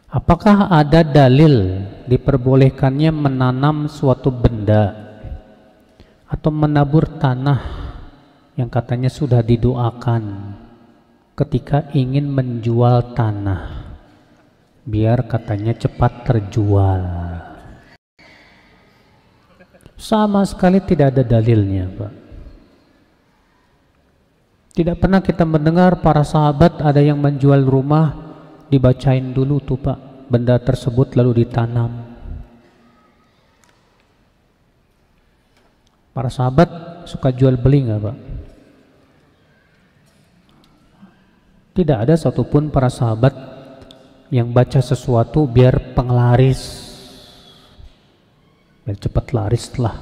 Apakah ada dalil diperbolehkannya menanam suatu benda atau menabur tanah yang katanya sudah didoakan ketika ingin menjual tanah biar katanya cepat terjual? Sama sekali tidak ada dalilnya, Pak. Tidak pernah kita mendengar para sahabat ada yang menjual rumah, dibacain dulu tuh Pak benda tersebut lalu ditanam. Para sahabat suka jual beli nggak Pak? Tidak ada satupun para sahabat yang baca sesuatu biar penglaris, biar cepat laris lah.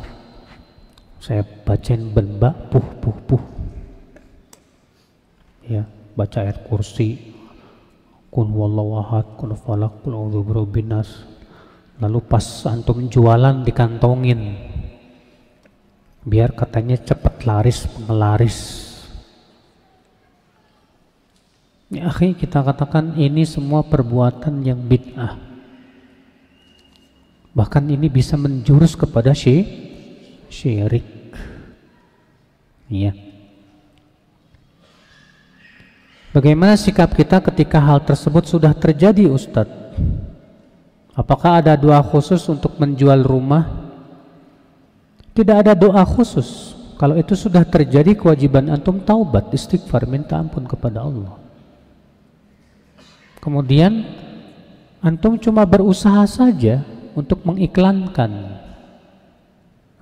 Saya bacain benda puh. Ya, baca ayat kursi, kun wallahu ahad, kun falak, kun a'udzu birabbin nas. Lalu pas antum jualan dikantongin, biar katanya cepat laris, penglaris. Ya, akhi, kita katakan ini semua perbuatan yang bid'ah. Bahkan ini bisa menjurus kepada syirik. Iya. Bagaimana sikap kita ketika hal tersebut sudah terjadi, Ustadz? Apakah ada doa khusus untuk menjual rumah? Tidak ada doa khusus. Kalau itu sudah terjadi, kewajiban antum taubat, istighfar, minta ampun kepada Allah. Kemudian antum cuma berusaha saja untuk mengiklankan.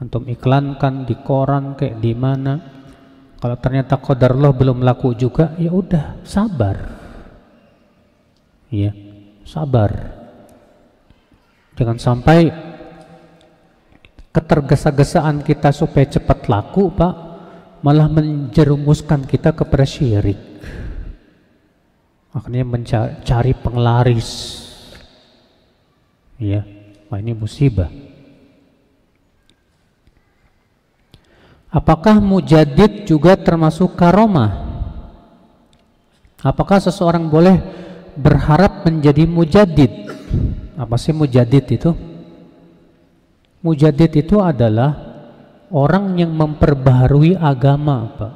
Antum iklankan di koran kayak di mana. Kalau ternyata qadarullah belum laku juga, ya udah sabar. Ya, sabar. Jangan sampai ketergesa-gesaan kita supaya cepat laku, Pak, malah menjerumuskan kita kepada syirik. Akhirnya mencari penglaris. Ya, wah ini musibah. Apakah mujaddid juga termasuk karomah? Apakah seseorang boleh berharap menjadi mujaddid? Apa sih mujaddid itu? Mujaddid itu adalah orang yang memperbaharui agama, Pak.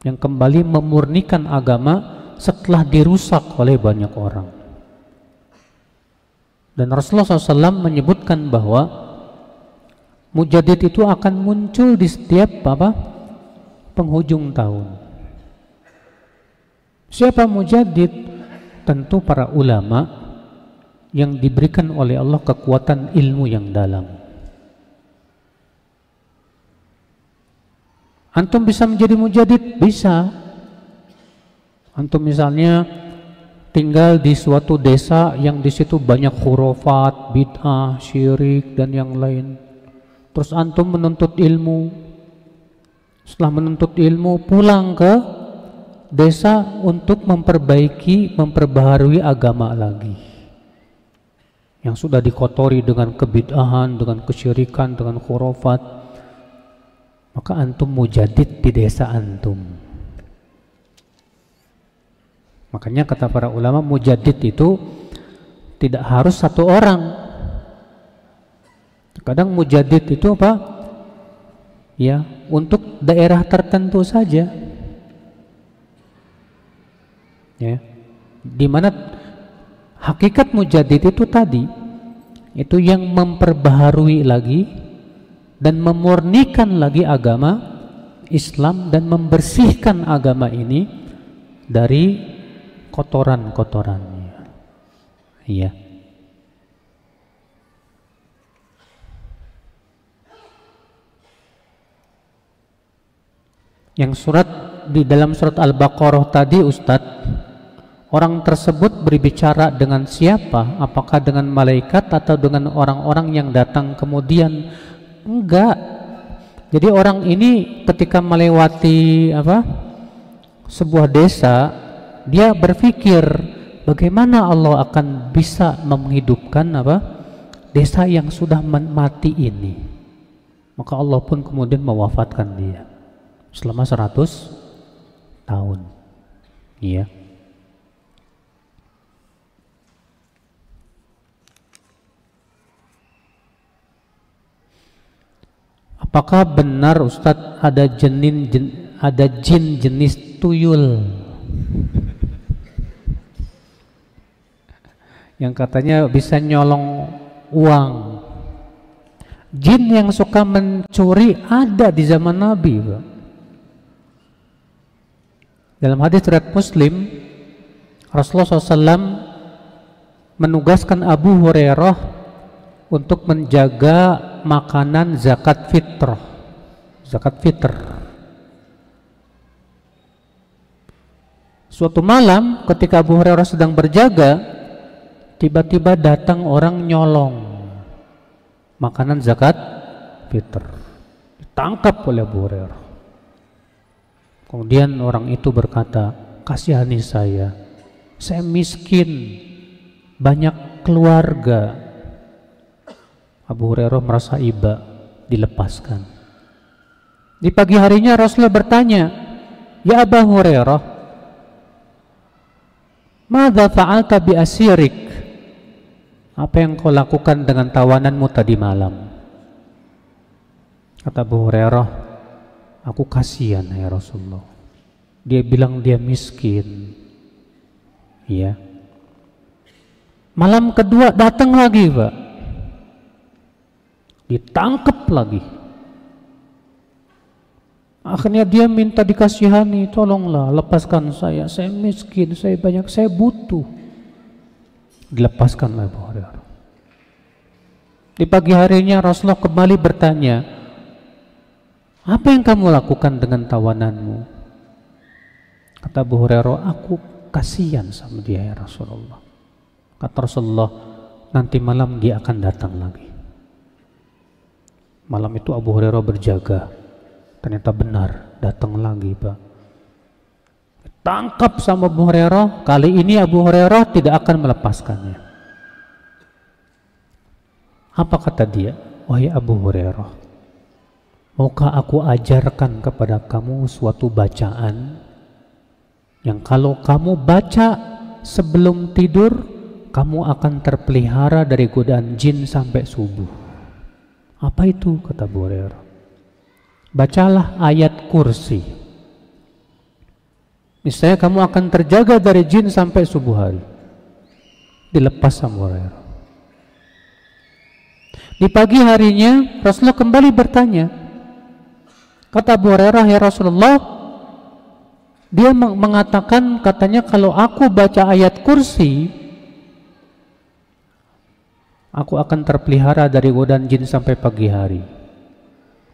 Yang kembali memurnikan agama setelah dirusak oleh banyak orang. Dan Rasulullah SAW menyebutkan bahwa mujaddid itu akan muncul di setiap penghujung tahun. Siapa mujaddid? Tentu para ulama yang diberikan oleh Allah kekuatan ilmu yang dalam. Antum bisa menjadi mujaddid? Bisa. Antum misalnya tinggal di suatu desa yang di situ banyak khurafat, bid'ah, syirik dan yang lain. Terus antum menuntut ilmu. Setelah menuntut ilmu pulang ke desa untuk memperbaharui agama lagi. Yang sudah dikotori dengan kebid'ahan, dengan kesyirikan, dengan khurafat. Maka antum mujaddid di desa antum. Makanya kata para ulama, mujaddid itu tidak harus satu orang. Kadang mujaddid itu apa? Ya, untuk daerah tertentu saja. Ya. Di mana hakikat mujaddid itu tadi, itu yang memperbaharui lagi dan memurnikan lagi agama Islam dan membersihkan agama ini dari kotoran-kotorannya. Iya. Yang surat di dalam surat Al-Baqarah tadi, Ustadz, orang tersebut berbicara dengan siapa? Apakah dengan malaikat atau dengan orang-orang yang datang kemudian? Enggak. Jadi orang ini ketika melewati sebuah desa, dia berpikir bagaimana Allah akan bisa menghidupkan desa yang sudah mati ini. Maka Allah pun kemudian mewafatkan dia selama 100 tahun. Iya. apakah benar Ustadz ada jin jenis tuyul yang katanya bisa nyolong uang? Jin yang suka mencuri ada di zaman Nabi, Pak. Dalam hadis riwayat Muslim, Rasulullah SAW menugaskan Abu Hurairah untuk menjaga makanan zakat fitrah, zakat fitr. Suatu malam ketika Abu Hurairah sedang berjaga, tiba-tiba datang orang nyolong makanan zakat fitr. Ditangkap oleh Abu Hurairah. Kemudian orang itu berkata, kasihani saya miskin, banyak keluarga. Abu Hurairah merasa iba, dilepaskan. Di pagi harinya Rasulullah bertanya, ya Abu Hurairah, madza fa'alta bi asirik? Apa yang kau lakukan dengan tawananmu tadi malam? Kata Abu Hurairah, aku kasihan ya Rasulullah. Dia bilang dia miskin. Ya. Malam kedua datang lagi, Pak. Ditangkap lagi. Akhirnya dia minta dikasihani, tolonglah lepaskan saya miskin, saya banyak, saya butuh. Dilepaskan oleh Abu Hurairah. Di pagi harinya Rasulullah kembali bertanya, apa yang kamu lakukan dengan tawananmu? Kata Abu Hurairah, aku kasihan sama dia ya Rasulullah. Kata Rasulullah, nanti malam dia akan datang lagi. Malam itu Abu Hurairah berjaga, ternyata benar datang lagi, Pak. Tangkap sama Abu Hurairah, kali ini Abu Hurairah tidak akan melepaskannya. Apa kata dia? Wahai Abu Hurairah, maukah aku ajarkan kepada kamu suatu bacaan yang kalau kamu baca sebelum tidur, kamu akan terpelihara dari godaan jin sampai subuh. Apa itu? Kata Abu Hurairah. Bacalah ayat kursi. Misalnya kamu akan terjaga dari jin sampai subuh hari. Dilepas sama Abu Hurairah. Di pagi harinya Rasulullah kembali bertanya. Kata Abu Hurairah, ya Rasulullah, dia mengatakan katanya kalau aku baca ayat kursi, aku akan terpelihara dari godaan jin sampai pagi hari.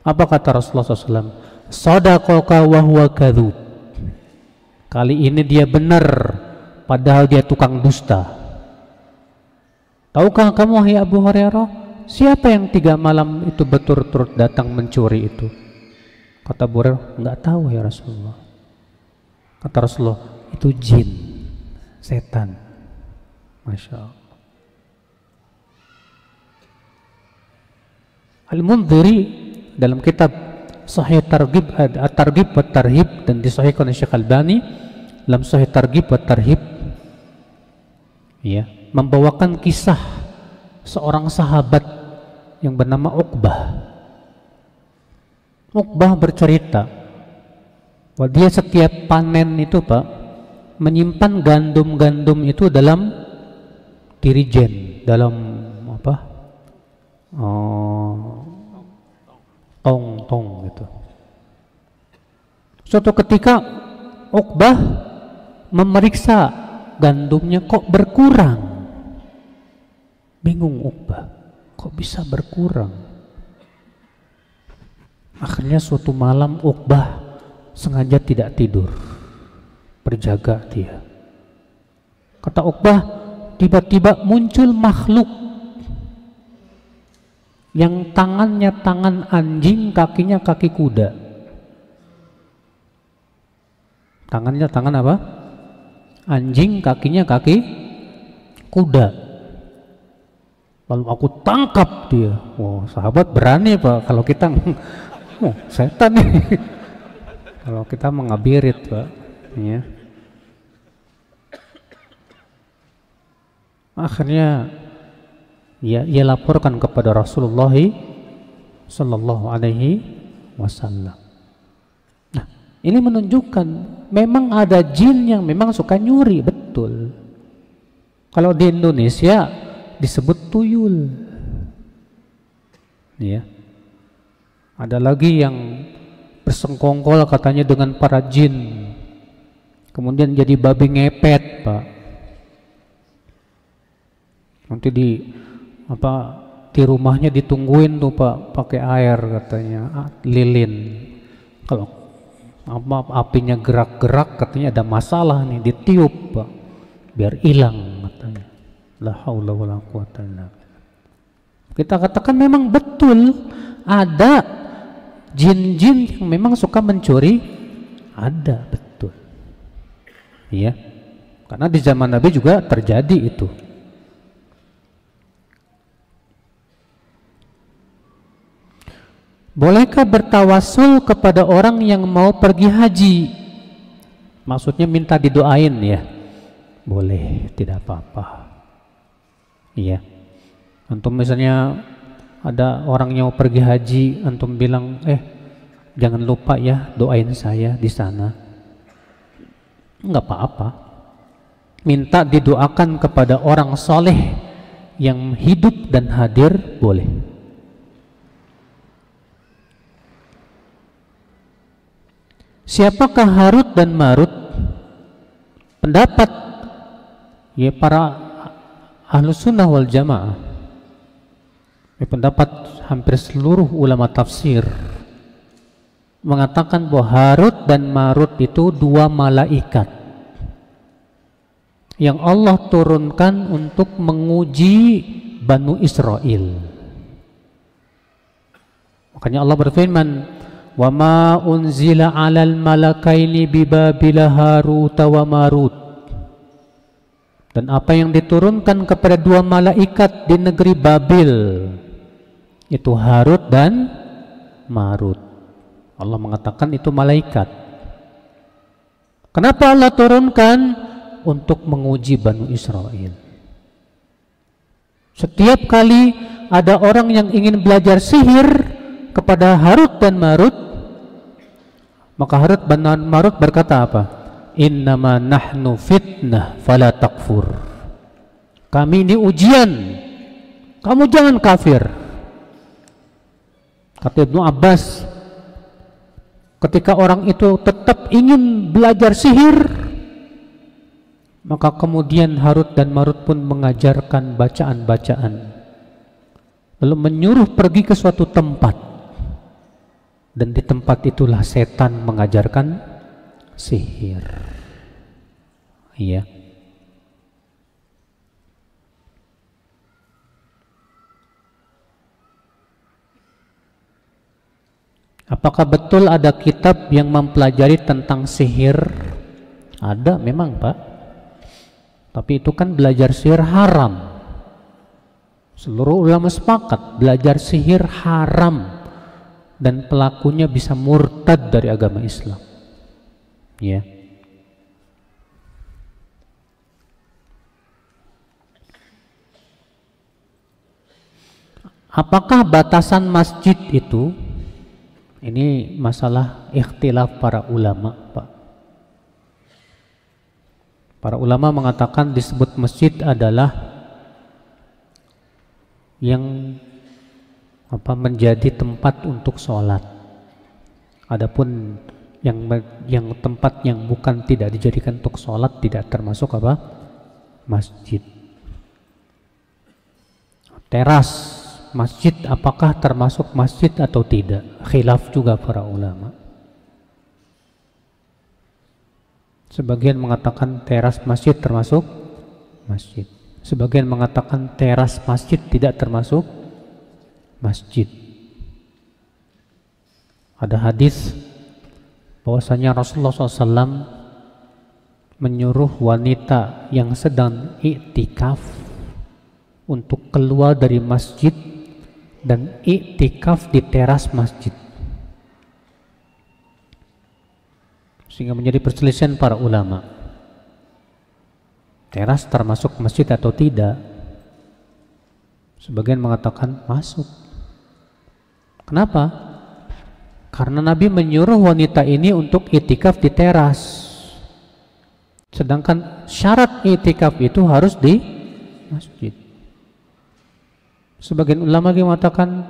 Apa kata Rasulullah SAW? Sadaqaka wa huwa kadzub. Kali ini dia benar, padahal dia tukang dusta. Tahukah kamu, hai Abu Hurairah, siapa yang 3 malam itu berturut-turut datang mencuri itu? Kata Abu Hurairah, enggak tahu ya Rasulullah. Kata Rasulullah, itu jin, setan. Masya Allah. Al-Mundhiri dalam kitab Sahih Targhib At-Targhib wa Tarhib dan disahihkan oleh Syekh Albani dalam Sahih Targhib wa Tarhib, ya, membawakan kisah seorang sahabat yang bernama Uqbah. Uqbah bercerita bahwa dia setiap panen itu, Pak, menyimpan gandum-gandum itu dalam dirijen, dalam apa? Tong gitu. Suatu ketika Uqbah memeriksa gandumnya, kok berkurang. Bingung Uqbah, kok bisa berkurang. Akhirnya suatu malam Uqbah sengaja tidak tidur, berjaga dia. Kata Uqbah, tiba-tiba muncul makhluk yang tangannya tangan anjing, kakinya kaki kuda. Tangannya tangan apa? Anjing, kakinya kaki kuda. Lalu aku tangkap dia. Oh, sahabat berani, Pak. Kalau kita, oh, setan nih. Kalau kita mengabirit, Pak. Ya. Akhirnya ia laporkan kepada Rasulullah Sallallahu alaihi wasallam. Nah, ini menunjukkan memang ada jin yang memang suka nyuri, betul. Kalau di Indonesia disebut tuyul. Ya. Ada lagi yang bersengkongkol katanya dengan para jin. Kemudian jadi babi ngepet, Pak. Nanti di rumahnya ditungguin tuh, Pak, pakai air katanya, lilin. Kalau apinya gerak-gerak katanya ada masalah nih, ditiup, Pak, biar hilang katanya. La haula wala quwata illa billah. Kita katakan memang betul ada jin-jin yang memang suka mencuri, ada, betul. Iya. Karena di zaman Nabi juga terjadi itu. Bolehkah bertawasul kepada orang yang mau pergi haji? Maksudnya minta didoain ya? Boleh, tidak apa-apa. Iya. Antum misalnya ada orang yang mau pergi haji, antum bilang, jangan lupa ya doain saya di sana. Enggak apa-apa. Minta didoakan kepada orang soleh yang hidup dan hadir, boleh. Siapakah Harut dan Marut? Pendapat ya para Ahlus Sunnah wal Jamaah, pendapat hampir seluruh ulama tafsir mengatakan bahwa Harut dan Marut itu dua malaikat yang Allah turunkan untuk menguji Banu Israel. Makanya Allah berfirman, wa ma unzila 'alal malakaini bi Babila Harut wa Marut. Dan apa yang diturunkan kepada dua malaikat di negeri Babil itu Harut dan Marut. Allah mengatakan itu malaikat. Kenapa Allah turunkan? Untuk menguji Banu Israel. Setiap kali ada orang yang ingin belajar sihir kepada Harut dan Marut, maka Harut dan Marut berkata apa? Innama nahnu fitnah fala takfur. Kami ini ujian, kamu jangan kafir. Kata Ibnu Abbas, ketika orang itu tetap ingin belajar sihir, maka kemudian Harut dan Marut pun mengajarkan bacaan-bacaan, lalu menyuruh pergi ke suatu tempat, dan di tempat itulah setan mengajarkan sihir. Iya. Apakah betul ada kitab yang mempelajari tentang sihir? Ada memang, Pak. Tapi itu kan belajar sihir haram. Seluruh ulama sepakat belajar sihir haram dan pelakunya bisa murtad dari agama Islam. Ya. Apakah batasan masjid itu? Ini masalah ikhtilaf para ulama, Pak. Para ulama mengatakan disebut masjid adalah yang menjadi tempat untuk sholat. Adapun yang tempat yang bukan tidak dijadikan untuk sholat tidak termasuk masjid. Teras masjid apakah termasuk masjid atau tidak? Khilaf juga para ulama. Sebagian mengatakan teras masjid termasuk masjid. Sebagian mengatakan teras masjid tidak termasuk masjid. Ada hadis bahwasanya Rasulullah SAW menyuruh wanita yang sedang iktikaf untuk keluar dari masjid dan iktikaf di teras masjid, sehingga menjadi perselisihan para ulama. Teras termasuk masjid atau tidak? Sebagian mengatakan masuk, Kenapa? Karena Nabi menyuruh wanita ini untuk itikaf di teras. Sedangkan syarat itikaf itu harus di masjid. Sebagian ulama mengatakan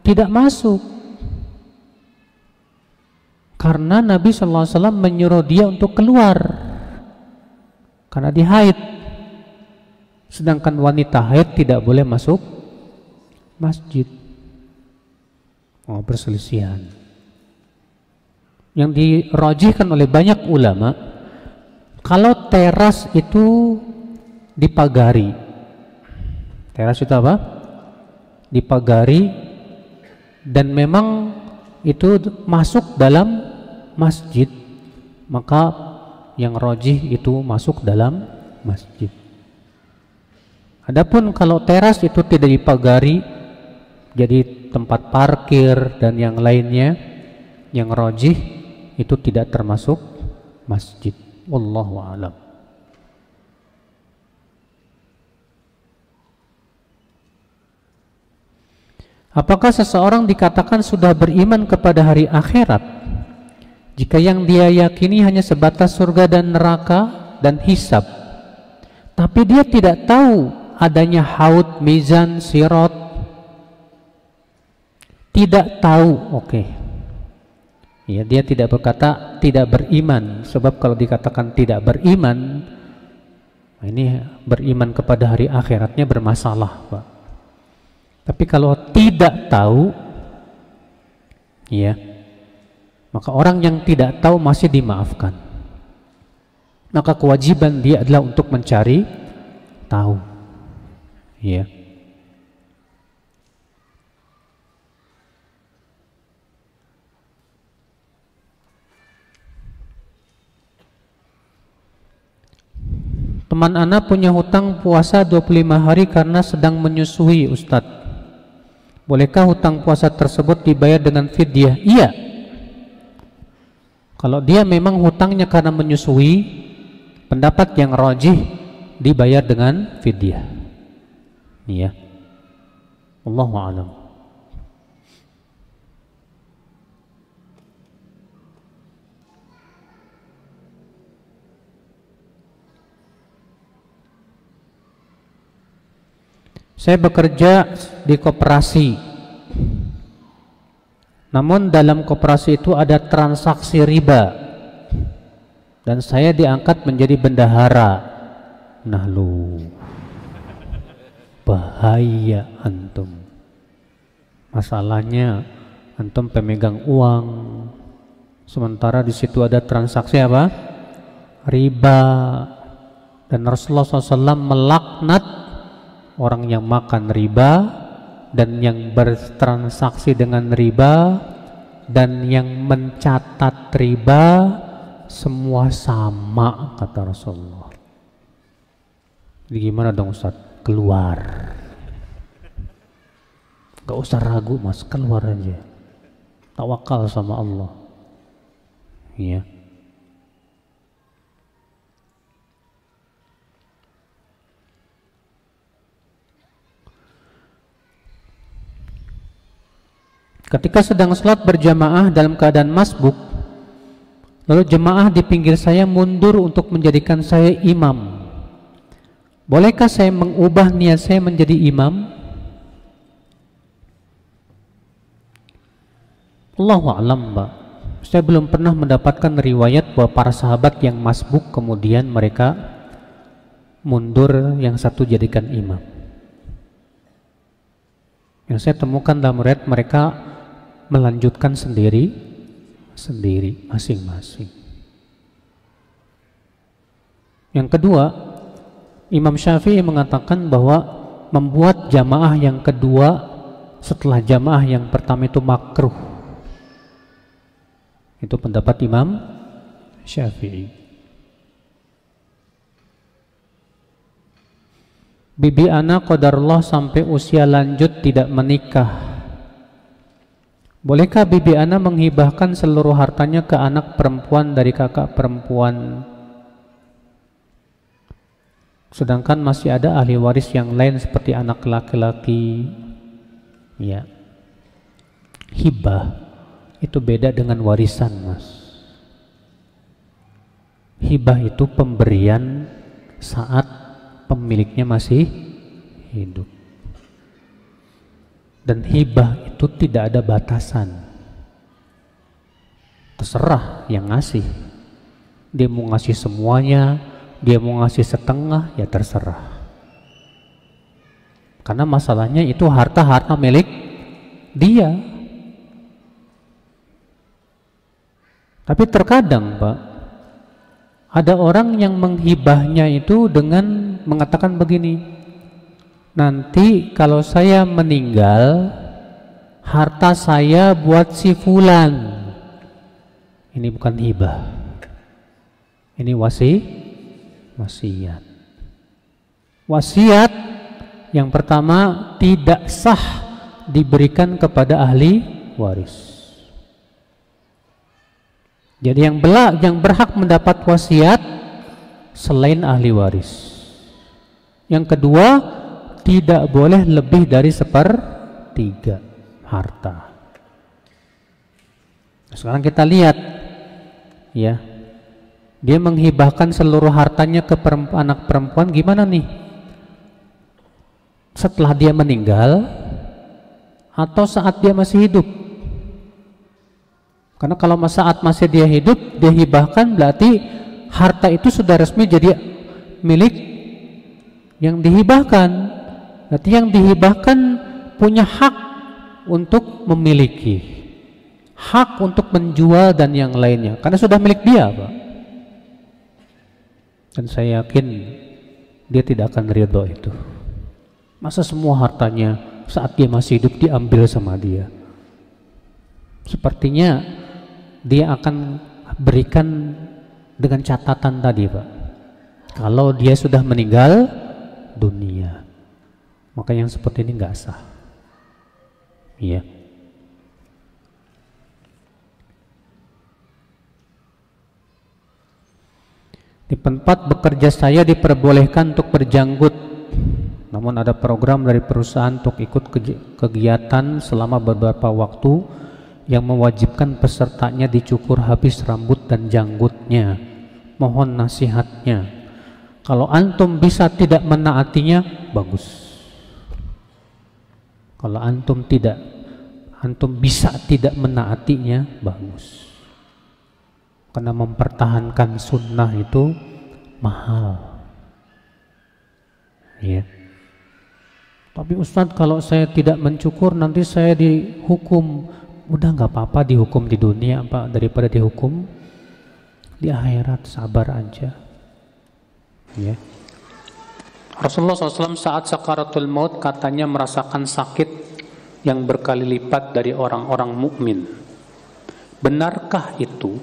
tidak masuk. Karena Nabi SAW menyuruh dia untuk keluar. Karena dia haid. Sedangkan wanita haid tidak boleh masuk masjid. Oh, perselisihan. Yang dirajihkan oleh banyak ulama, kalau teras itu dipagari. Teras itu apa? Dipagari dan memang itu masuk dalam masjid, maka yang rajih itu masuk dalam masjid. Adapun kalau teras itu tidak dipagari, jadi tempat parkir dan yang lainnya, yang rajih itu tidak termasuk masjid. Wallahu a'lam. Apakah seseorang dikatakan sudah beriman kepada hari akhirat jika yang dia yakini hanya sebatas surga dan neraka dan hisab, tapi dia tidak tahu adanya haud, mizan, sirat? Tidak tahu, oke. Ya, dia tidak berkata tidak beriman, sebab kalau dikatakan tidak beriman, ini beriman kepada hari akhiratnya bermasalah, Pak. Tapi kalau tidak tahu, ya, maka orang yang tidak tahu masih dimaafkan. Maka kewajiban dia adalah untuk mencari tahu, ya. Teman Ana punya hutang puasa 25 hari karena sedang menyusui, Ustadz. Bolehkah hutang puasa tersebut dibayar dengan fidyah? Iya. Kalau dia memang hutangnya karena menyusui, pendapat yang rajih dibayar dengan fidyah. Iya. Wallahu a'lam. Saya bekerja di koperasi, namun dalam koperasi itu ada transaksi riba dan saya diangkat menjadi bendahara. Nah lu, bahaya antum. Masalahnya antum pemegang uang, sementara di situ ada transaksi apa? Riba. Dan Rasulullah SAW melaknat orang yang makan riba dan yang bertransaksi dengan riba dan yang mencatat riba, semua sama, kata Rasulullah. Jadi gimana dong Ustaz? Keluar. Gak usah ragu mas, keluar aja. Tawakal sama Allah. Iya. Ketika sedang sholat berjamaah dalam keadaan masbuk, lalu jemaah di pinggir saya mundur untuk menjadikan saya imam. Bolehkah saya mengubah niat saya menjadi imam? Allahu a'lam, Mbak. Saya belum pernah mendapatkan riwayat bahwa para sahabat yang masbuk kemudian mereka mundur, yang satu jadikan imam. Yang saya temukan dalam riwayat mereka melanjutkan sendiri masing-masing. Yang kedua, Imam Syafi'i mengatakan bahwa membuat jamaah yang kedua setelah jamaah yang pertama itu makruh. Itu pendapat Imam Syafi'i. Bibi Ana qadarullah sampai usia lanjut tidak menikah. Bolehkah Bibi Ana menghibahkan seluruh hartanya ke anak perempuan dari kakak perempuan, sedangkan masih ada ahli waris yang lain seperti anak laki-laki? Ya. Hibah itu beda dengan warisan, Mas. Hibah itu pemberian saat pemiliknya masih hidup. Dan hibah itu tidak ada batasan. Terserah yang ngasih. Dia mau ngasih semuanya, dia mau ngasih setengah, ya terserah. Karena masalahnya itu harta milik dia. Tapi terkadang, Pak, ada orang yang menghibahnya itu dengan mengatakan begini, nanti kalau saya meninggal, harta saya buat si fulan. Ini bukan hibah. Ini wasiat. Wasiat yang pertama tidak sah diberikan kepada ahli waris. Jadi yang berhak mendapat wasiat selain ahli waris. Yang kedua, tidak boleh lebih dari 1/3 harta. Sekarang kita lihat, ya, dia menghibahkan seluruh hartanya ke anak perempuan, gimana nih? Setelah dia meninggal atau saat dia masih hidup? Karena kalau saat masih dia hidup, dia hibahkan, berarti harta itu sudah resmi jadi milik yang dihibahkan. Berarti yang dihibahkan punya hak untuk memiliki, hak untuk menjual dan yang lainnya, karena sudah milik dia, Pak. Dan saya yakin dia tidak akan ridho itu. Masa semua hartanya saat dia masih hidup diambil sama dia? Sepertinya dia akan berikan dengan catatan tadi, Pak. Kalau dia sudah meninggal dunia, maka yang seperti ini nggak sah. Iya. Di tempat bekerja saya diperbolehkan untuk berjanggut, namun ada program dari perusahaan untuk ikut kegiatan selama beberapa waktu yang mewajibkan pesertanya dicukur habis rambut dan janggutnya. Mohon nasihatnya. Kalau antum bisa tidak menaatinya, bagus. Kalau antum bisa tidak menaatinya, bagus. Karena mempertahankan sunnah itu mahal. Ya. Tapi Ustadz, kalau saya tidak mencukur nanti saya dihukum. Udah nggak apa-apa dihukum di dunia, Pak, daripada dihukum di akhirat. Sabar aja. Ya. Rasulullah SAW saat sakaratul maut katanya merasakan sakit yang berkali lipat dari orang-orang mukmin. Benarkah itu?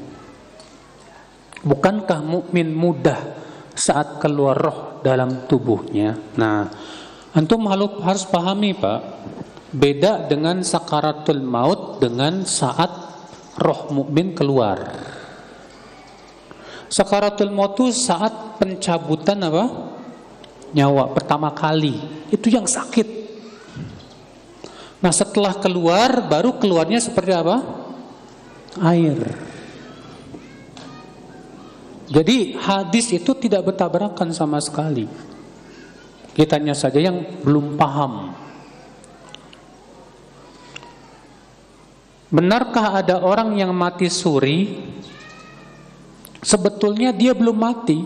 Bukankah mukmin mudah saat keluar roh dalam tubuhnya? Nah, antum harus pahami, Pak, beda dengan sakaratul maut dengan saat roh mukmin keluar. Sakaratul maut itu saat pencabutan apa? Nyawa pertama kali. Itu yang sakit. Nah, setelah keluar baru keluarnya seperti apa? Air. Jadi hadis itu tidak bertabrakan sama sekali. Kitanya saja yang belum paham. Benarkah ada orang yang mati suri? Sebetulnya dia belum mati.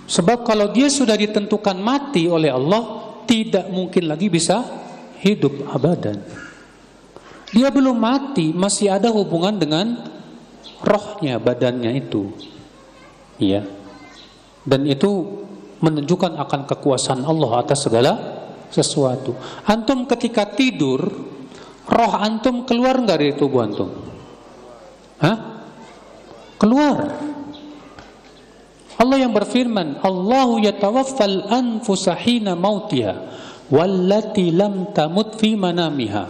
Sebab kalau dia sudah ditentukan mati oleh Allah, tidak mungkin lagi bisa hidup abadan. Dia belum mati, masih ada hubungan dengan rohnya, badannya itu. Iya. Dan itu menunjukkan akan kekuasaan Allah atas segala sesuatu. Antum ketika tidur, roh antum keluar nggak dari tubuh antum? Hah? Keluar. Allah yang berfirman, Allahu yatawaffal anfusa hina mautiha wallati lam tamut fi manamiha.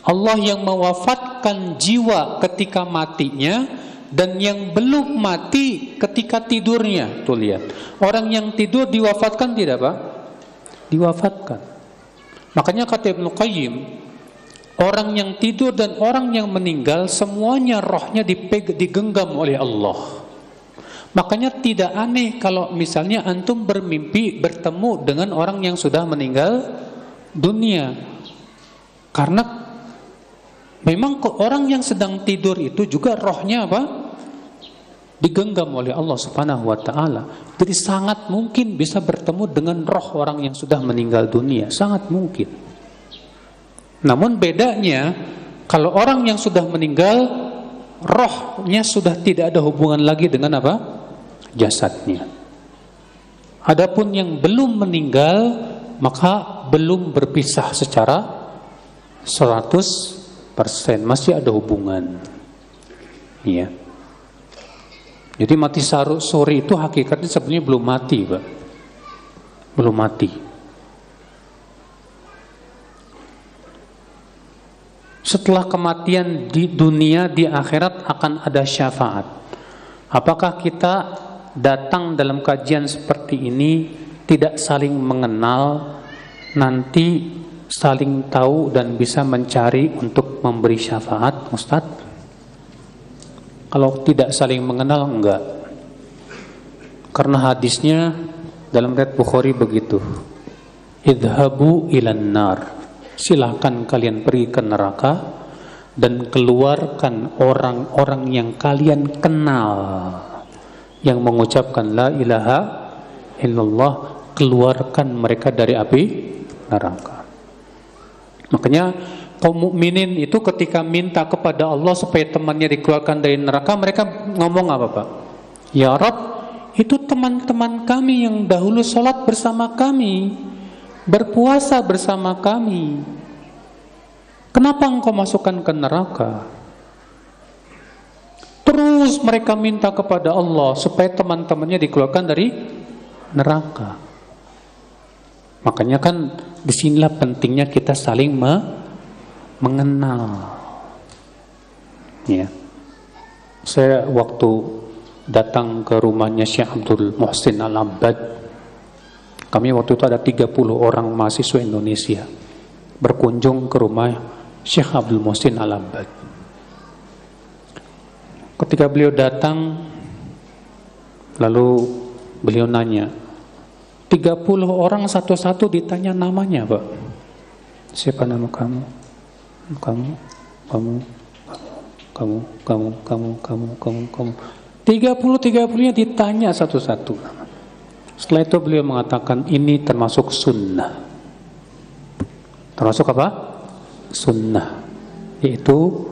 Allah yang mewafatkan jiwa ketika matinya dan yang belum mati ketika tidurnya. Tuh lihat, orang yang tidur diwafatkan tidak, Pak? Diwafatkan. Makanya kata Ibnu Qayyim, orang yang tidur dan orang yang meninggal semuanya rohnya digenggam oleh Allah. Makanya tidak aneh kalau misalnya antum bermimpi bertemu dengan orang yang sudah meninggal dunia. Karena memang orang yang sedang tidur itu juga rohnya apa? Digenggam oleh Allah Subhanahu wa taala. Jadi sangat mungkin bisa bertemu dengan roh orang yang sudah meninggal dunia, sangat mungkin. Namun bedanya kalau orang yang sudah meninggal rohnya sudah tidak ada hubungan lagi dengan apa? Jasadnya. Adapun yang belum meninggal maka belum berpisah secara 100%, masih ada hubungan. Iya. Jadi mati suri itu hakikatnya sebenarnya belum mati, Pak. Belum mati. Setelah kematian di dunia, di akhirat akan ada syafaat. Apakah kita datang dalam kajian seperti ini tidak saling mengenal, nanti saling tahu dan bisa mencari untuk memberi syafaat, Ustadz? Kalau tidak saling mengenal, enggak. Karena hadisnya dalam riwayat Bukhari begitu. Idhabu ilan nar. Silahkan kalian pergi ke neraka dan keluarkan orang-orang yang kalian kenal, yang mengucapkan la ilaha illallah, keluarkan mereka dari api neraka. Makanya kaum mukminin itu ketika minta kepada Allah supaya temannya dikeluarkan dari neraka, mereka ngomong apa, Pak? Ya Rabb, itu teman-teman kami yang dahulu sholat bersama kami, berpuasa bersama kami. Kenapa engkau masukkan ke neraka? Terus mereka minta kepada Allah supaya teman-temannya dikeluarkan dari neraka. Makanya kan disinilah pentingnya kita saling mengenal. Ya. Saya waktu datang ke rumahnya Syekh Abdul Muhsin Al-Abbad, kami waktu itu ada 30 orang mahasiswa Indonesia berkunjung ke rumah Syekh Abdul Muhsin Al-Abbad. Ketika beliau datang, lalu beliau nanya, 30 orang satu-satu ditanya namanya, Pak. Siapa nama kamu? Kamu. 30-30-nya ditanya satu-satu. Setelah itu beliau mengatakan, ini termasuk sunnah. Termasuk apa? Sunnah. Yaitu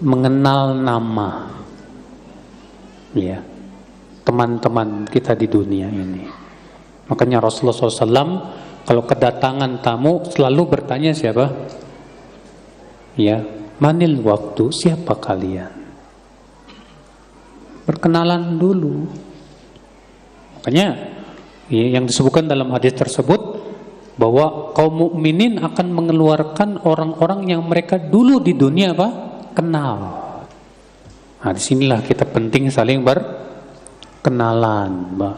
mengenal nama. Ya, teman-teman kita di dunia ini. Makanya Rasulullah SAW kalau kedatangan tamu selalu bertanya siapa? Ya, manil waktu, siapa kalian? Berkenalan dulu. Makanya ya, yang disebutkan dalam hadis tersebut bahwa kaum mukminin akan mengeluarkan orang-orang yang mereka dulu di dunia apa? Kenal. Nah, disinilah kita penting saling berkenalan, Mbak.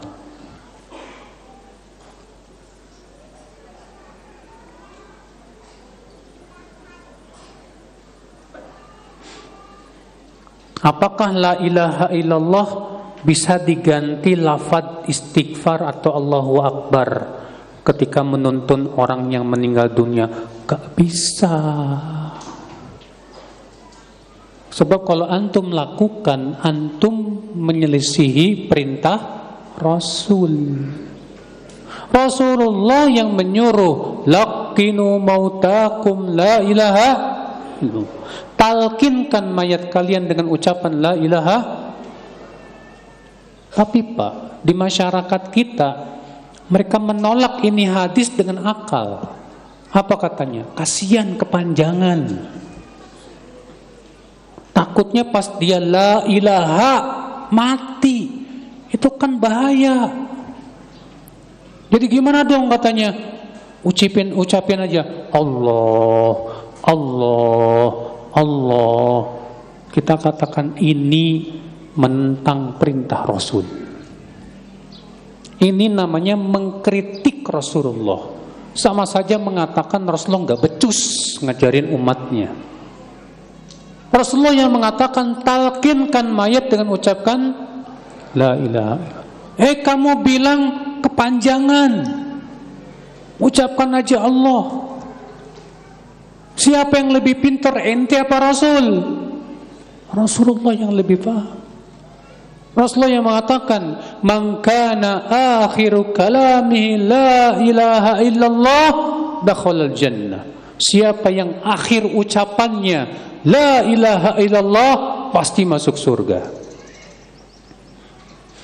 Apakah la ilaha illallah bisa diganti lafaz istighfar atau Allahu Akbar ketika menuntun orang yang meninggal dunia? Gak bisa. Sebab kalau antum lakukan, antum menyelisihi perintah Rasul. Rasulullah yang menyuruh, laqinu mautakum la ilaha illallah. Talkinkan mayat kalian dengan ucapan la ilaha. Tapi Pak, di masyarakat kita mereka menolak ini hadis dengan akal. Apa katanya? Kasihan kepanjangan. Takutnya pas dia la ilaha mati, itu kan bahaya. Jadi gimana dong katanya? Ucapin aja Allah, Allah, Allah. Kita katakan ini menentang perintah Rasul. Ini namanya mengkritik Rasulullah. sama saja mengatakan Rasulullah nggak becus ngajarin umatnya. Rasulullah yang mengatakan talqinkan mayat dengan ucapkan la ilaha illallah. Kamu bilang kepanjangan, ucapkan aja Allah. Siapa yang lebih pintar, ente apa Rasul? Rasulullah yang lebih paham. Rasulullah yang mengatakan man kana akhiru kalamihi la ilaha illallah dakhalal jannah. Siapa yang akhir ucapannya la ilaha illallah pasti masuk surga.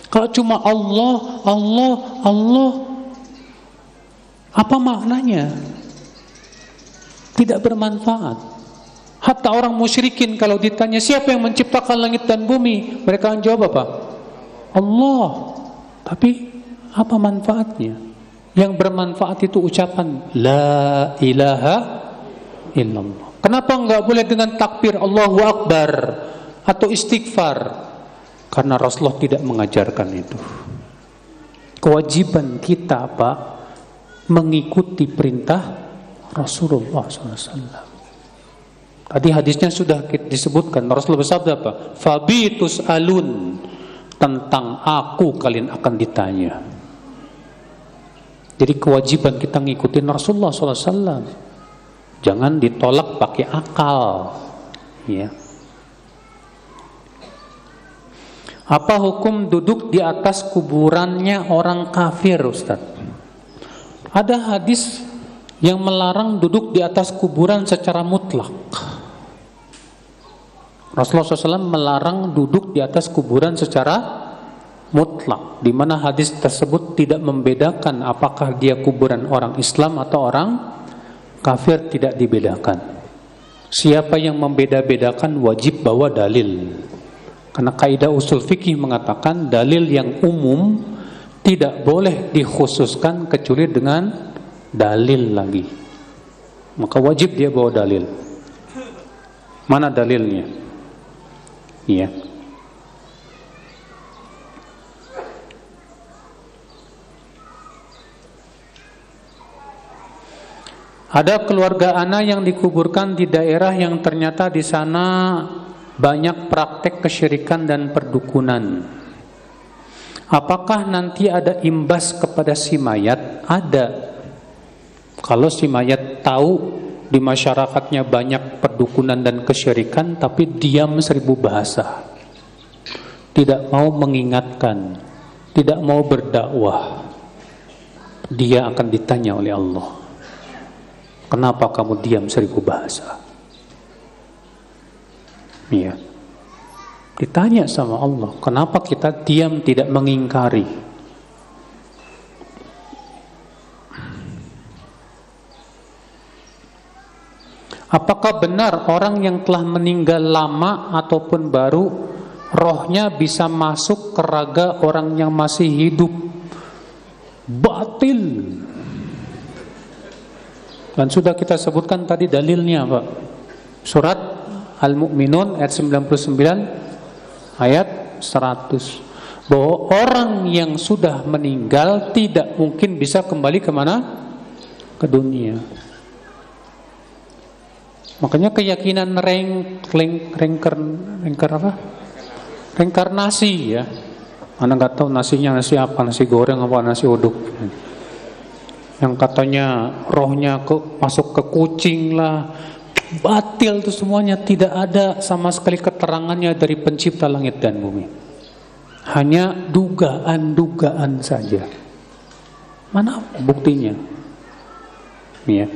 Kalau cuma Allah, Allah, Allah, apa maknanya? Tidak bermanfaat. Hatta orang musyrikin kalau ditanya siapa yang menciptakan langit dan bumi, mereka akan jawab apa? Allah. Tapi apa manfaatnya? Yang bermanfaat itu ucapan la ilaha illallah. Kenapa enggak boleh dengan takbir Allahu Akbar atau istighfar? Karena Rasulullah tidak mengajarkan itu. Kewajiban kita apa? Mengikuti perintah Rasulullah SAW. Tadi hadisnya sudah disebutkan. Rasulullah bersabda apa? Fabitus alun, tentang aku kalian akan ditanya. Jadi kewajiban kita ngikutin Rasulullah SAW. Jangan ditolak pakai akal. Ya. Apa hukum duduk di atas kuburannya orang kafir, Ustaz? Ada hadis yang melarang duduk di atas kuburan secara mutlak. Rasulullah SAW melarang duduk di atas kuburan secara mutlak, di mana hadis tersebut tidak membedakan apakah dia kuburan orang Islam atau orang kafir, tidak dibedakan. Siapa yang membeda-bedakan wajib bawa dalil. Karena kaidah usul fikih mengatakan dalil yang umum tidak boleh dikhususkan kecuali dengan dalil lagi. Maka wajib dia bawa dalil. Mana dalilnya? Iya. Ada keluarga ana yang dikuburkan di daerah yang ternyata di sana banyak praktek kesyirikan dan perdukunan. Apakah nanti ada imbas kepada si mayat? Ada. Kalau si mayat tahu di masyarakatnya banyak perdukunan dan kesyirikan, tapi diam 1000 bahasa, tidak mau mengingatkan, tidak mau berdakwah, dia akan ditanya oleh Allah, kenapa kamu diam 1000 bahasa? Iya. Ditanya sama Allah, kenapa kita diam tidak mengingkari? Apakah benar orang yang telah meninggal lama ataupun baru, rohnya bisa masuk ke raga orang yang masih hidup? Batil. Dan sudah kita sebutkan tadi dalilnya, Pak. Surat Al-Mu'minun ayat 99 ayat 100, bahwa orang yang sudah meninggal tidak mungkin bisa kembali kemana? Ke dunia. Makanya keyakinan reinkarnasi ya. Anda nggak tahu nasinya nasi apa, nasi goreng apa nasi uduk. Yang katanya rohnya masuk ke kucing lah. Batil itu semuanya, tidak ada sama sekali keterangannya dari pencipta langit dan bumi. Hanya dugaan-dugaan saja. Mana buktinya? Ya.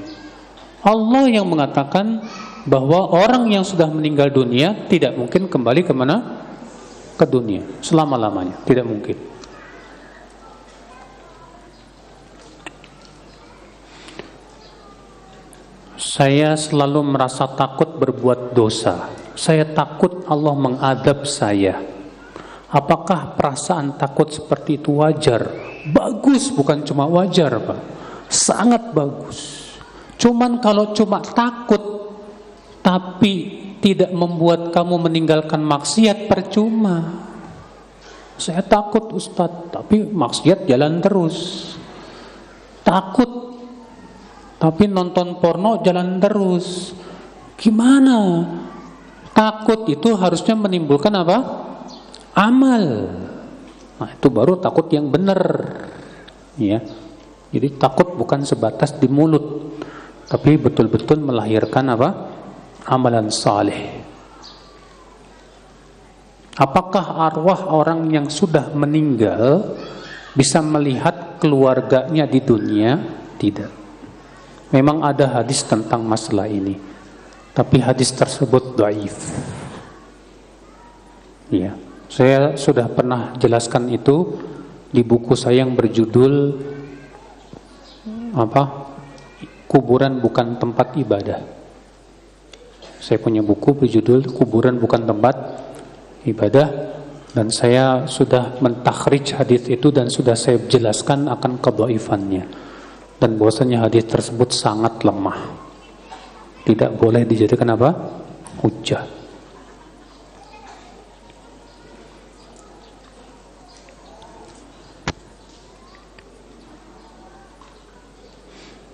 Allah yang mengatakan bahwa orang yang sudah meninggal dunia tidak mungkin kembali kemana? Ke dunia selama-lamanya, tidak mungkin. Saya selalu merasa takut berbuat dosa. Saya takut Allah mengadab saya. Apakah perasaan takut seperti itu wajar? Bagus, bukan cuma wajar, Pak. Sangat bagus. Cuman kalau cuma takut tapi tidak membuat kamu meninggalkan maksiat, percuma. Saya takut, Ustadz, tapi maksiat jalan terus. Takut Tapi nonton porno jalan terus. Gimana? Takut itu harusnya menimbulkan apa? Amal. Nah, itu baru takut yang benar. Ya. Jadi takut bukan sebatas di mulut, tapi betul-betul melahirkan apa? Amalan saleh. Apakah arwah orang yang sudah meninggal bisa melihat keluarganya di dunia? Tidak. Memang ada hadis tentang masalah ini, tapi hadis tersebut dhaif. Ya, saya sudah pernah jelaskan itu di buku saya yang berjudul apa? Kuburan bukan tempat ibadah. Saya punya buku berjudul Kuburan Bukan Tempat Ibadah, dan saya sudah mentakhrij hadis itu dan sudah saya jelaskan akan kedhaifannya dan bahwasanya hadis tersebut sangat lemah, tidak boleh dijadikan apa? Hujjah.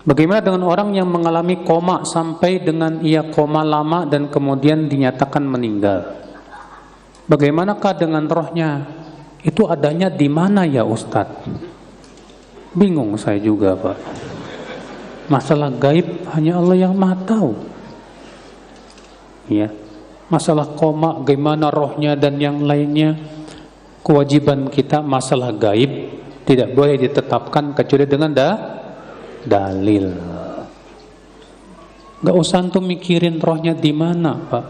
Bagaimana dengan orang yang mengalami koma sampai dengan ia koma lama dan kemudian dinyatakan meninggal? Bagaimanakah dengan rohnya? Itu adanya di mana ya Ustadz? Bingung saya juga, Pak. Masalah gaib hanya Allah yang Maha tahu. Ya. Masalah koma, bagaimana rohnya dan yang lainnya, kewajiban kita masalah gaib tidak boleh ditetapkan kecuali dengan dalil. Gak usah antum mikirin rohnya di mana, Pak.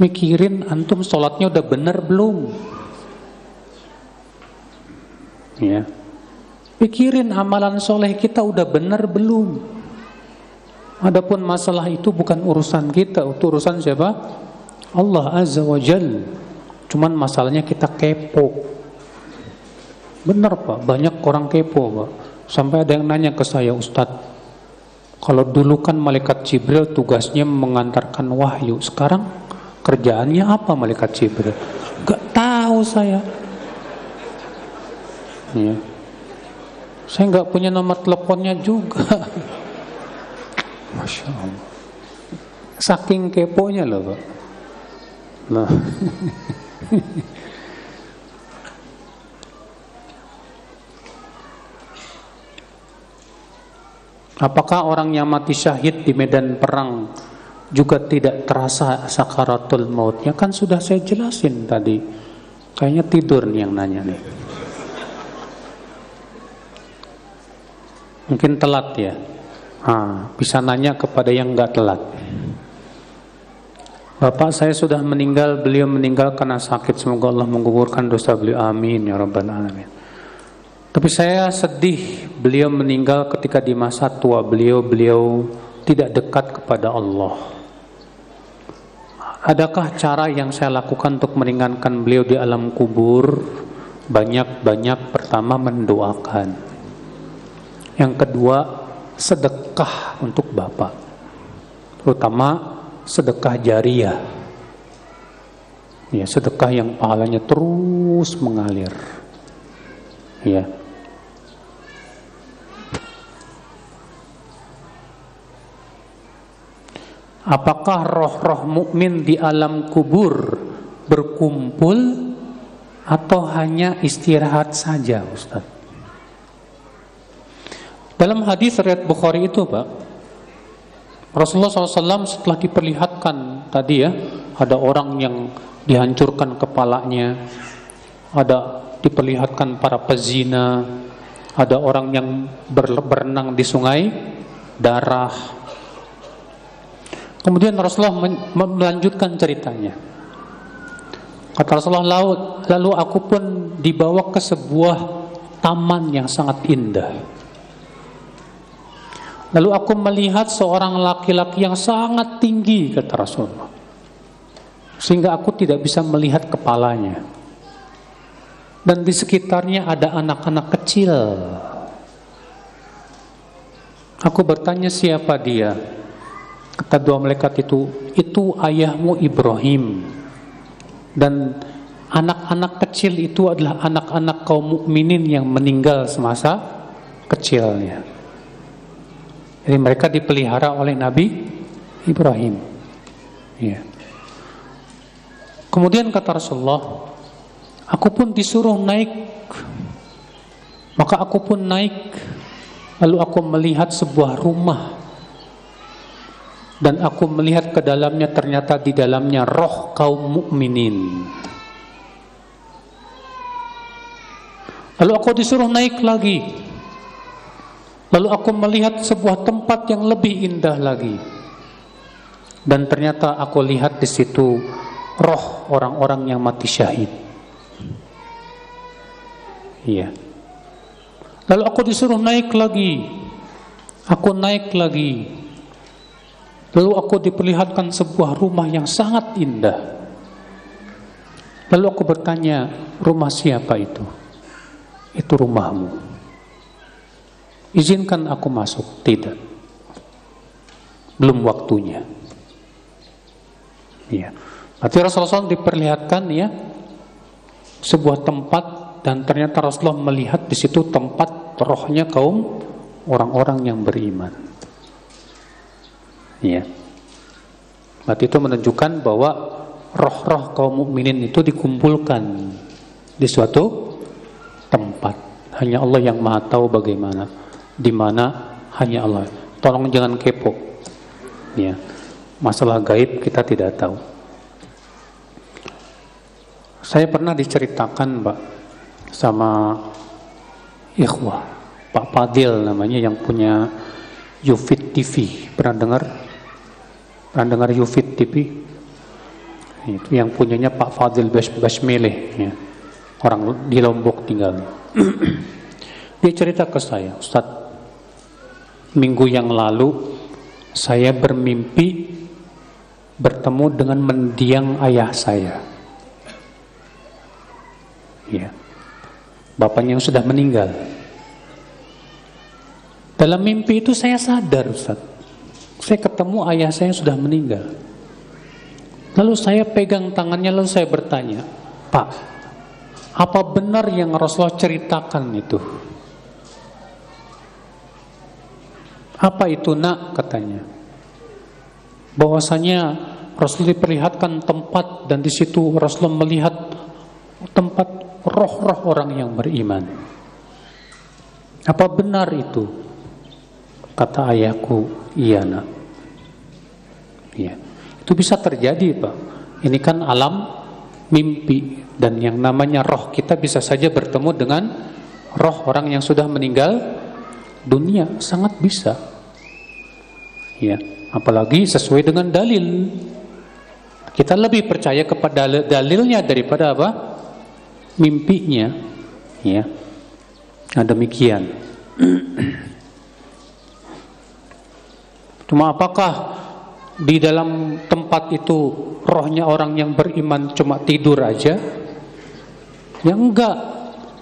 Mikirin antum sholatnya udah bener belum? Ya. Pikirin amalan soleh kita udah bener belum? Adapun masalah itu bukan urusan kita, itu urusan siapa? Allah Azza wa Jal. Cuman masalahnya kita kepo. Bener Pak, banyak orang kepo Pak. Sampai ada yang nanya ke saya, Ustadz, kalau dulu kan malaikat Jibril tugasnya mengantarkan wahyu, sekarang kerjaannya apa malaikat Jibril? Gak tahu saya. Ya. Saya gak punya nomor teleponnya juga. Masya Allah. Saking keponya loh Pak. Nah. Apakah orang yang mati syahid di medan perang juga tidak terasa sakaratul mautnya? Kan sudah saya jelasin tadi. Kayaknya tidur nih yang nanya nih. Mungkin telat ya. Bisa nanya kepada yang gak telat. Bapak saya sudah meninggal, beliau meninggal karena sakit. Semoga Allah menggugurkan dosa beliau. Amin ya rabbal alamin. Tapi saya sedih beliau meninggal ketika di masa tua beliau tidak dekat kepada Allah. Adakah cara yang saya lakukan untuk meringankan beliau di alam kubur? Banyak-banyak. Pertama, mendoakan. Yang kedua, sedekah untuk Bapak. Terutama sedekah jariyah. Ya, sedekah yang pahalanya terus mengalir. Ya. Apakah roh-roh mukmin di alam kubur berkumpul atau hanya istirahat saja, Ustaz? Dalam hadis riwayat Bukhari itu, Pak, Rasulullah SAW setelah diperlihatkan tadi ya, ada orang yang dihancurkan kepalanya, ada diperlihatkan para pezina, ada orang yang berenang di sungai darah. Kemudian Rasulullah melanjutkan ceritanya. Kata Rasulullah, lalu aku pun dibawa ke sebuah taman yang sangat indah. Lalu aku melihat seorang laki-laki yang sangat tinggi, kata Rasulullah, sehingga aku tidak bisa melihat kepalanya. Dan di sekitarnya ada anak-anak kecil. Aku bertanya, siapa dia? Kata dua malaikat itu ayahmu Ibrahim. Dan anak-anak kecil itu adalah anak-anak kaum mukminin yang meninggal semasa kecilnya. Jadi mereka dipelihara oleh Nabi Ibrahim. Ya. Kemudian kata Rasulullah, aku pun disuruh naik, maka aku pun naik, lalu aku melihat sebuah rumah, dan aku melihat ke dalamnya, ternyata di dalamnya roh kaum mukminin. Lalu aku disuruh naik lagi, lalu aku melihat sebuah tempat yang lebih indah lagi, dan ternyata aku lihat di situ roh orang-orang yang mati syahid. Iya. Lalu aku disuruh naik lagi, aku naik lagi, lalu aku diperlihatkan sebuah rumah yang sangat indah. Lalu aku bertanya, rumah siapa itu? Itu rumahmu. Izinkan aku masuk. Tidak, belum waktunya. Iya. Berarti Rasulullah SAW diperlihatkan ya sebuah tempat, dan ternyata Rasulullah melihat di situ tempat rohnya kaum orang-orang yang beriman. Iya. Berarti itu menunjukkan bahwa roh-roh kaum mukminin itu dikumpulkan di suatu tempat. Hanya Allah yang Maha tahu bagaimana, di mana hanya Allah. Tolong jangan kepo. Ya. Masalah gaib kita tidak tahu. Saya pernah diceritakan, Mbak, sama ikhwah, Pak Fadil namanya, yang punya Yufid TV. Pernah dengar? Pernah dengar Yufid TV? Itu yang punyanya Pak Fadil Basmileh, ya. Orang di Lombok tinggal. Dia cerita ke saya, Ustaz, minggu yang lalu saya bermimpi bertemu dengan mendiang ayah saya. Ya. Bapaknya yang sudah meninggal. Dalam mimpi itu saya sadar, Ustaz, saya ketemu ayah saya yang sudah meninggal. Lalu saya pegang tangannya, lalu saya bertanya, Pak, apa benar yang Rasulullah ceritakan itu? Apa itu, Nak? Katanya. Bahwasanya Rasulullah diperlihatkan tempat, dan di situ Rasulullah melihat tempat roh-roh orang yang beriman. Apa benar itu? Kata ayahku, iya, Nak. Iya. Itu bisa terjadi, Pak. Ini kan alam mimpi, dan yang namanya roh kita bisa saja bertemu dengan roh orang yang sudah meninggal dunia, sangat bisa. Ya, apalagi sesuai dengan dalil. Kita lebih percaya kepada dalilnya daripada apa? Mimpinya. Ya. Nah, demikian. Cuma apakah di dalam tempat itu rohnya orang yang beriman cuma tidur aja? Ya enggak.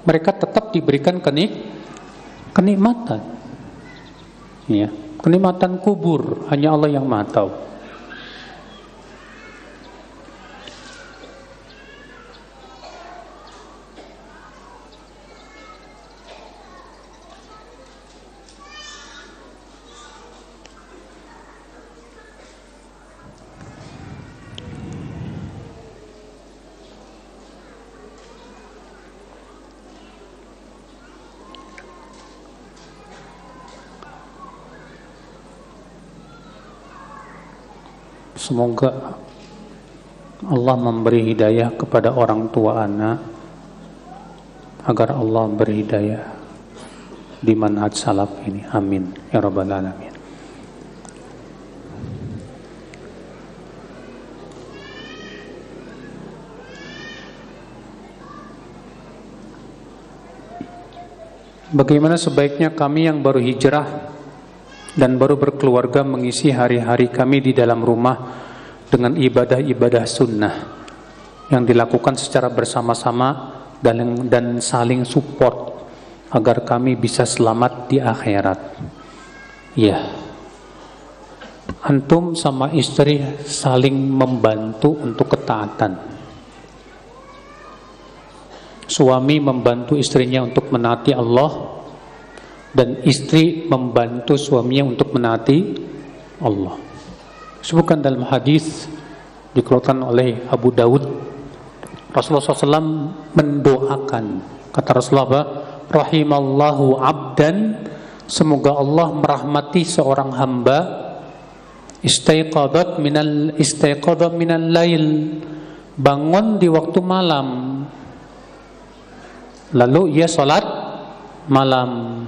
Mereka tetap diberikan kenikmatan. Ya, kenikmatan kubur hanya Allah yang Maha tahu. Semoga Allah memberi hidayah kepada orang tua anak, agar Allah beri hidayah di manhaj salaf ini. Amin ya rabbal alamin. Bagaimana sebaiknya kami yang baru hijrah dan baru berkeluarga mengisi hari-hari kami di dalam rumah dengan ibadah-ibadah sunnah yang dilakukan secara bersama-sama dan saling support agar kami bisa selamat di akhirat? Ya, antum sama istri saling membantu untuk ketaatan. Suami membantu istrinya untuk menaati Allah, dan istri membantu suaminya untuk menaati Allah. Disebutkan dalam hadis dikeluarkan oleh Abu Daud, Rasulullah SAW mendoakan, kata Rasulullah, rahimallahu abdan, semoga Allah merahmati seorang hamba, istaiqadha minal lail, bangun di waktu malam, lalu ia salat malam,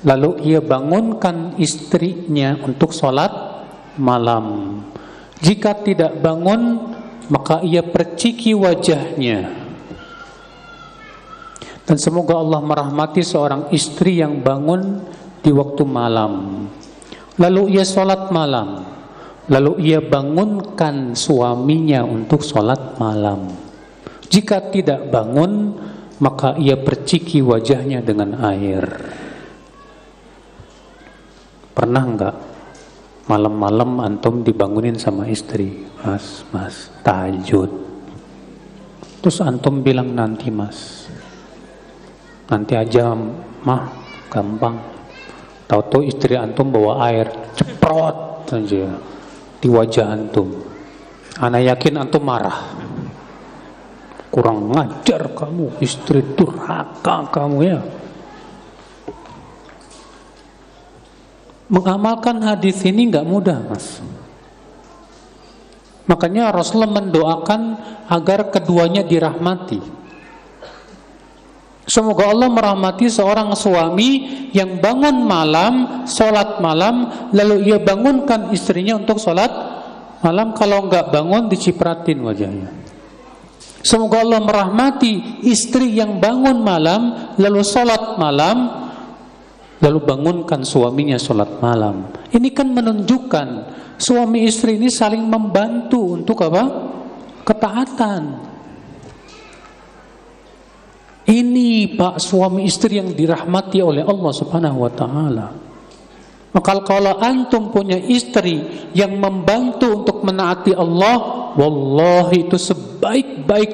lalu ia bangunkan istrinya untuk salat malam. Jika tidak bangun, maka ia perciki wajahnya. Dan semoga Allah merahmati seorang istri yang bangun di waktu malam, lalu ia salat malam, lalu ia bangunkan suaminya untuk salat malam. Jika tidak bangun, maka ia perciki wajahnya dengan air. Pernah enggak malam-malam antum dibangunin sama istri, mas, tahajud, terus antum bilang nanti mas, nanti aja mah, gampang. Tahu-tahu istri antum bawa air, ceprot aja di wajah antum. Ana yakin antum marah. Kurang ngajar kamu, istri durhaka kamu ya. Mengamalkan hadis ini nggak mudah, mas. Makanya Rasulullah mendoakan agar keduanya dirahmati. Semoga Allah merahmati seorang suami yang bangun malam, sholat malam, lalu ia bangunkan istrinya untuk sholat malam. Kalau nggak bangun, dicipratin wajahnya. Semoga Allah merahmati istri yang bangun malam, lalu sholat malam, lalu bangunkan suaminya sholat malam. Ini kan menunjukkan suami istri ini saling membantu untuk apa? Ketaatan. Ini Pak suami istri yang dirahmati oleh Allah Subhanahu wa taala. Maka kalau antum punya istri yang membantu untuk menaati Allah, wallahi itu sebaik-baik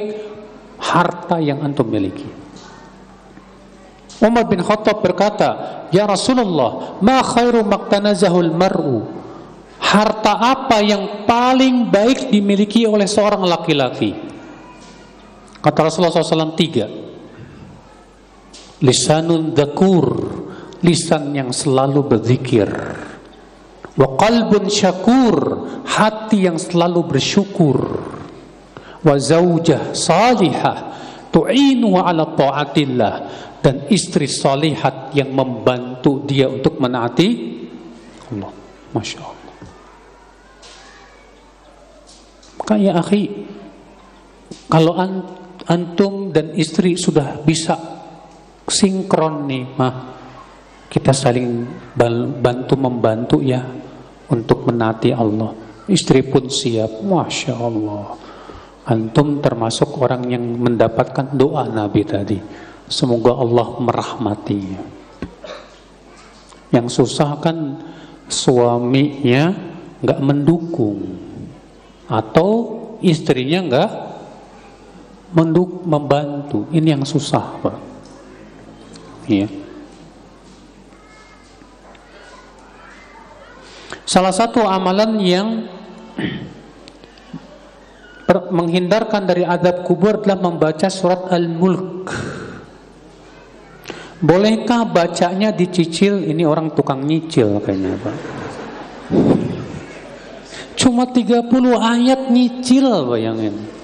harta yang antum miliki. Umar bin Khattab berkata, "Ya Rasulullah, ma khairu maqtanazahul mar'u?" Harta apa yang paling baik dimiliki oleh seorang laki-laki? Kata Rasulullah SAW 3. Lisanun dzakur, lisan yang selalu berzikir. Wa qalbun syakur, hati yang selalu bersyukur. Wa zaujah salihah tu'inu ala ta'atillah, dan istri salihat yang membantu dia untuk menaati Allah. Masya Allah. Maka ya akhi, kalau antum dan istri sudah bisa sinkron nih, kita saling bantu-membantu ya untuk menaati Allah. Istri pun siap, Masya Allah. Antum termasuk orang yang mendapatkan doa Nabi tadi. Semoga Allah merahmatinya. Yang susah kan suaminya nggak mendukung atau istrinya nggak membantu. Ini yang susah, Pak. Iya. Salah satu amalan yang menghindarkan dari azab kubur adalah membaca surat Al-Mulk. Bolehkah bacanya dicicil? Ini orang tukang nyicil kayaknya, Pak. Cuma 30 ayat nyicil, bayangin.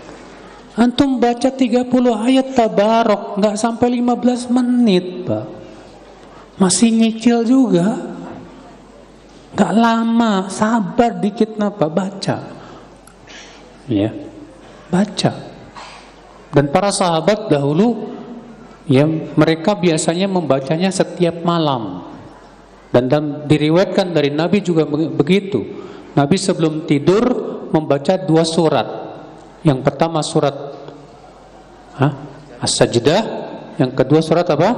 Antum baca 30 ayat tabarok, nggak sampai 15 menit, Pak. Masih nyicil juga. Nggak lama, sabar dikit napa, baca. Ya, baca. Dan para sahabat dahulu, ya mereka biasanya membacanya setiap malam. Dan diriwayatkan dari Nabi juga begitu. Nabi sebelum tidur membaca 2 surat. Yang pertama surat As-Sajdah, yang kedua surat apa?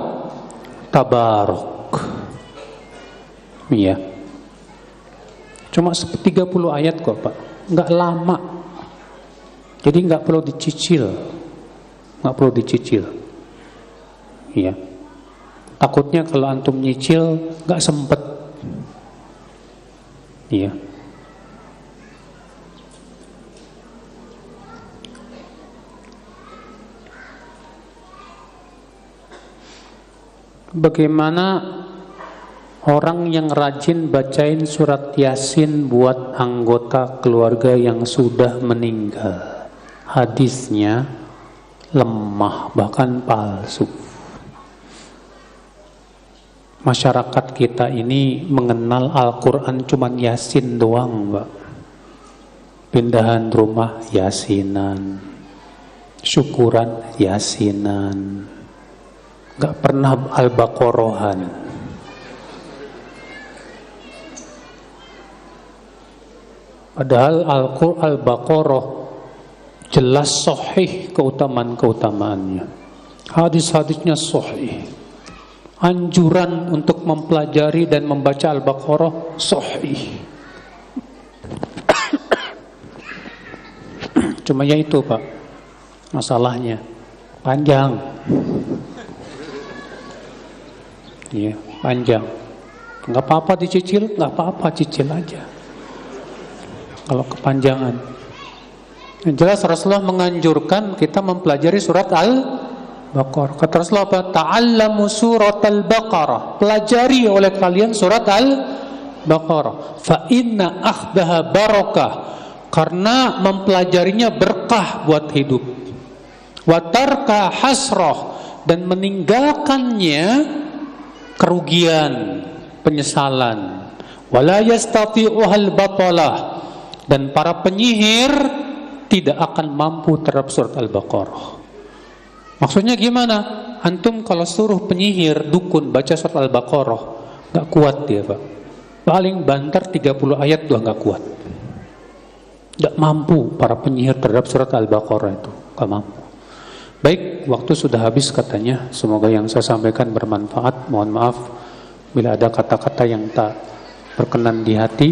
Tabarok. Iya. Cuma 30 ayat kok, Pak. Enggak lama. Jadi enggak perlu dicicil. Enggak perlu dicicil. Iya. Takutnya kalau antum nyicil nggak sempet. Iya. Bagaimana orang yang rajin bacain surat Yasin buat anggota keluarga yang sudah meninggal? Hadisnya lemah, bahkan palsu. Masyarakat kita ini mengenal Al-Quran cuman Yasin doang, Mbak. Pindahan rumah Yasinan, syukuran Yasinan, gak pernah Al-Baqarahan. Padahal Al-Baqarah jelas sahih keutamaan-keutamaannya. Hadis-hadisnya sahih. Anjuran untuk mempelajari dan membaca Al-Baqarah sahih. Cuma ya itu, Pak, masalahnya panjang. Iya, panjang. Nggak apa-apa dicicil, nggak apa-apa, cicil aja. Kalau kepanjangan. Yang jelas Rasulullah menganjurkan kita mempelajari surat Al-Baqarah. Kata Rasulullah apa? Ta'allamu surat Al-Baqarah. Pelajari oleh kalian surat Al-Baqarah. Fa inna akhdaha barakah. Karena mempelajarinya berkah buat hidup. Wa tarka hasrah. Dan meninggalkannya kerugian, penyesalan. Wala yastati'uhal batalah. Dan para penyihir tidak akan mampu terhadap surat Al-Baqarah. Maksudnya gimana? Antum kalau suruh penyihir, dukun baca surat Al-Baqarah, gak kuat dia, Pak. Paling banter 30 ayat udah gak kuat. Gak mampu para penyihir terhadap surat Al-Baqarah itu, gak mampu. Baik, waktu sudah habis katanya. Semoga yang saya sampaikan bermanfaat. Mohon maaf bila ada kata-kata yang tak berkenan di hati.